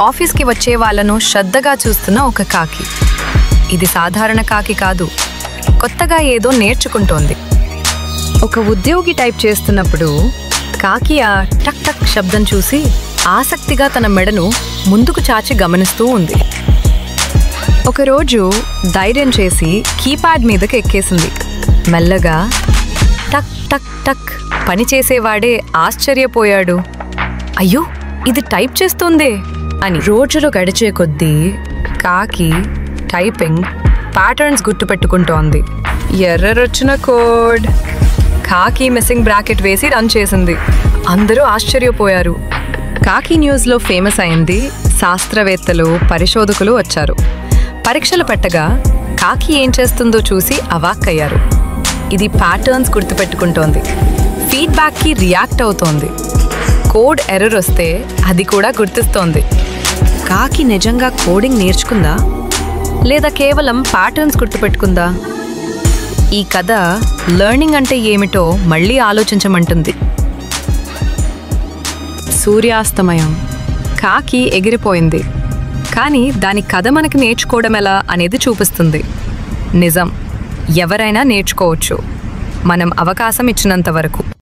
ఆఫీస్కి వచ్చే వాళ్ళను శ్రద్ధగా చూస్తున్న ఒక కాకి. ఇది సాధారణ కాకి కాదు, కొత్తగా ఏదో నేర్చుకుంటోంది. ఒక ఉద్యోగి టైప్ చేస్తున్నప్పుడు కాకి ఆ టక్ టక్ శబ్దం చూసి ఆసక్తిగా తన మెడను ముందుకు చాచి గమనిస్తూ ఉంది. ఒకరోజు ధైర్యం చేసి కీప్యాడ్ మీదకి ఎక్కేసింది. మెల్లగా టక్ టక్ టక్ పనిచేసేవాడే ఆశ్చర్యపోయాడు. అయ్యో, ఇది టైప్ చేస్తుందే అని. రోజులు గడిచే కొద్దీ కాకి టైపింగ్ ప్యాటర్న్స్ గుర్తుపెట్టుకుంటోంది. ఎర్రరొచ్చిన కోడ్. కాకి మిస్సింగ్ బ్రాకెట్ వేసి రన్ చేసింది. అందరూ ఆశ్చర్యపోయారు. కాకి న్యూస్లో ఫేమస్ అయింది. శాస్త్రవేత్తలు, పరిశోధకులు వచ్చారు. పరీక్షలు పెట్టగా కాకి ఏం చేస్తుందో చూసి అవాక్కయ్యారు. ఇది ప్యాటర్న్స్ గుర్తుపెట్టుకుంటోంది, ఫీడ్బ్యాక్కి రియాక్ట్ అవుతోంది. కోడ్ ఎర్రర్ వస్తే అది కూడా గుర్తిస్తోంది. కాకి నిజంగా కోడింగ్ నేర్చుకుందా లేదా కేవలం ప్యాటర్న్స్ గుర్తుపెట్టుకుందా? ఈ కథ లెర్నింగ్ అంటే ఏమిటో మళ్ళీ ఆలోచించమంటుంది. సూర్యాస్తమయం. కాకి ఎగిరిపోయింది, కానీ దాని కథ మనకి నేర్చుకోవడం ఎలా అనేది చూపిస్తుంది. నిజం, ఎవరైనా నేర్చుకోవచ్చు, మనం అవకాశం ఇచ్చినంత వరకు.